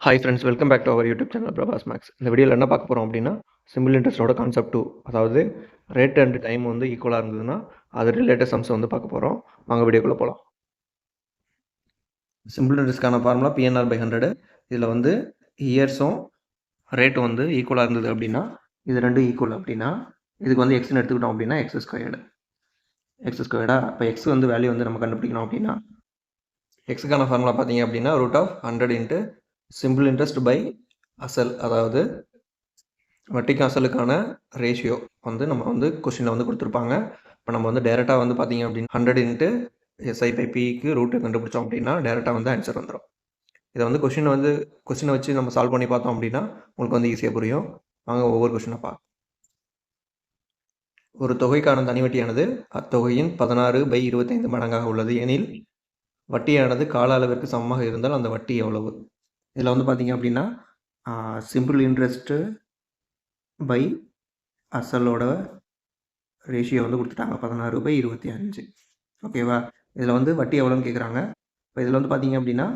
Hi friends, welcome back to our YouTube channel Prabhas makes. இந்த வீடியோவில் என்ன பார்க்க போகிறோம் அப்படின்னா, சிம்பிள் இன்ட்ரெஸ்ட்டோட கான்செப்ட் 2, அதாவது ரேட் அண்ட் டைம் வந்து ஈக்குவலாக இருந்ததுன்னா அது ரிலேட்டட் சம்ஸ் வந்து பார்க்க போகிறோம். வாங்க வீடியோக்குள்ளே போகலாம். சிம்பிள் இன்ட்ரெஸ்ட்கான ஃபார்முலா PNR/100. இதில் வந்து இயர்ஸும் ரேட்டும் வந்து ஈக்குவலாக இருந்தது அப்படின்னா, இது ரெண்டும் ஈக்குவல் அப்படின்னா, இதுக்கு வந்து எக்ஸ்ன்னு எடுத்துக்கிட்டோம் அப்படின்னா எக்ஸ் ஸ்கொயர்டா. இப்போ எக்ஸ் வந்து வேல்யூ வந்து நம்ம கண்டுபிடிக்கணும் அப்படின்னா, எக்ஸுக்கான ஃபார்முலா பார்த்தீங்க அப்படின்னா √100 இன்ட்டு சிம்பிள் இன்ட்ரெஸ்ட் பை அசல், அதாவது வட்டிக்கு அசலுக்கான ரேஷியோ வந்து நம்ம வந்து கொஸ்டினில் வந்து கொடுத்துருப்பாங்க. இப்போ நம்ம வந்து டேரெக்டாக வந்து பார்த்திங்க அப்படின்னா 100 இன்ட்டு SI/Pக்கு ரூட்டு கண்டுபிடிச்சோம் அப்படின்னா டேரெக்டாக வந்து ஆன்சர் வந்துடும். இதை வந்து கொஸ்டினை வச்சு நம்ம சால்வ் பண்ணி பார்த்தோம் அப்படின்னா உங்களுக்கு வந்து ஈஸியாக புரியும். வாங்க ஒவ்வொரு கொஸ்டினை பார்க்கலாம். ஒரு தொகைக்கான தனி வட்டியானது அத்தொகையின் 16/25 மடங்காக உள்ளது எனில் வட்டியானது கால அளவிற்கு சமமாக இருந்தால் அந்த வட்டி எவ்வளவு? இதில் வந்து பார்த்திங்க அப்படின்னா சிம்பிள் இன்ட்ரெஸ்ட்டு பை அசலோட ரேஷியோ வந்து கொடுத்துட்டாங்க 16/25. ஓகேவா? இதில் வந்து வட்டி எவ்வளோன்னு கேட்குறாங்க. இப்போ இதில் வந்து பார்த்திங்க அப்படின்னா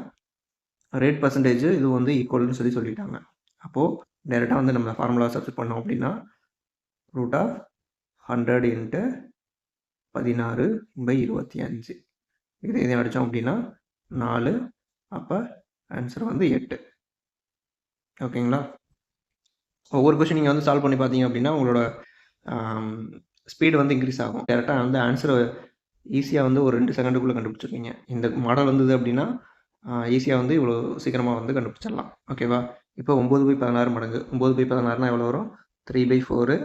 ரேட் பர்சன்டேஜ் இது வந்து ஈக்குவல்னு சொல்லிட்டாங்க. அப்போது டேரெக்டாக வந்து நம்ம ஃபார்முலா சப்ஸ்டிட் பண்ணோம் அப்படின்னா √100 இன்ட்டு 16/25 இதையும் அடித்தோம் அப்படின்னா 4. அப்போ ஆன்சர் வந்து 8. ஓகேங்களா? ஒவ்வொரு கொஸ்டின் நீங்கள் வந்து சால்வ் பண்ணி பார்த்தீங்க அப்படின்னா உங்களோட ஸ்பீடு வந்து இன்க்ரீஸ் ஆகும். டேரெக்டாக வந்து ஆன்சரை ஈஸியாக வந்து ஒரு 2 செகண்டுக்குள்ளே கண்டுபிடிச்சிருக்கீங்க. இந்த மாடல் வந்தது அப்படின்னா ஈஸியாக வந்து இவ்வளோ சீக்கிரமாக வந்து கண்டுபிடிச்சிடலாம். ஓகேவா? இப்போ 9/16 மடங்கு. 9/16 எவ்வளோ வரும்? 3/4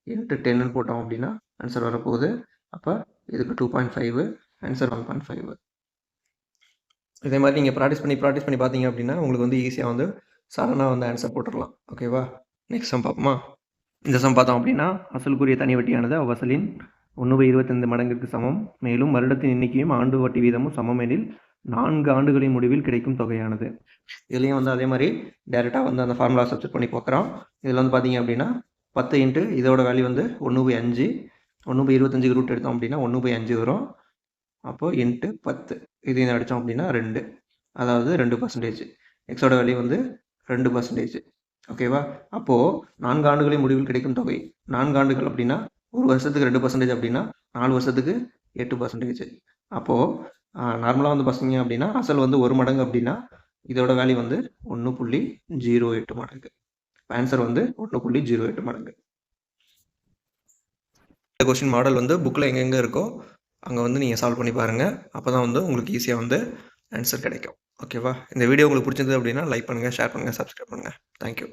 இன்ட்டு 10ன்னு போட்டோம் அப்படின்னா ஆன்சர் வரப்போகுது. அப்போ இதுக்கு 2.5, ஆன்சர் 1.5. இதே மாதிரி நீங்கள் ப்ராக்டிஸ் பண்ணி பார்த்தீங்க அப்படின்னா உங்களுக்கு வந்து ஈஸியாக வந்து சடனாக வந்து ஆன்சர் போட்டுடலாம். ஓகேவா? நெக்ஸ்ட் சம் பார்ப்போமா? இந்த சம் பார்த்தோம் அப்படின்னா அசலுக்குரிய தனி வட்டியானது அவ்வசலின் 1/25 மடங்கிற்கு சமம். மேலும் வருடத்தின் எண்ணிக்கையும் ஆண்டு வட்டி வீதமும் சமம் எனில் 4 ஆண்டுகளின் முடிவில் கிடைக்கும் தொகையானது. இதுலேயும் வந்து அதே மாதிரி டேரெக்டாக வந்து அந்த ஃபார்முலா சப்ஸ்டிட் பண்ணி பார்க்குறோம். இதில் வந்து பார்த்தீங்க அப்படின்னா 10 இன்ட்டு இதோட வேல்யூ வந்து 1/5. 1/25 ரூட் எடுத்தோம் அப்படின்னா 1/5 வரும். அப்போது இன்ட்டு 10 இதையும் அடித்தோம் அப்படின்னா 2, அதாவது 2%. எக்ஸோட வேல்யூ வந்து 2%. ஓகேவா? அப்போது 4 ஆண்டுகளின் முடிவில் கிடைக்கும் தொகை 4 ஆண்டுகள் அப்படின்னா ஒரு வருஷத்துக்கு 2% அப்படின்னா 4 வருஷத்துக்கு 8%. அப்போது நார்மலாக வந்து பசங்க அப்படின்னா அசல் வந்து 1 மடங்கு அப்படின்னா இதோட வேல்யூ வந்து 1.08 மடங்கு. ஆன்சர் வந்து 1.08 மடங்கு. இந்த கொஸ்டின் மாடல் வந்து புக்கில் எங்கெங்கே இருக்கோ அங்கே வந்து நீங்கள் சால்வ் பண்ணி பாருங்கள். அப்போ தான் வந்து உங்களுக்கு ஈஸியாக வந்து ஆன்சர் கிடைக்கும். ஓகேவா? இந்த வீடியோ உங்களுக்கு பிடிச்சிருந்தது அப்படின்னா லைக் பண்ணுங்கள், ஷேர் பண்ணுங்கள், சப்ஸ்கிரைப் பண்ணுங்கள். தேங்க்யூ.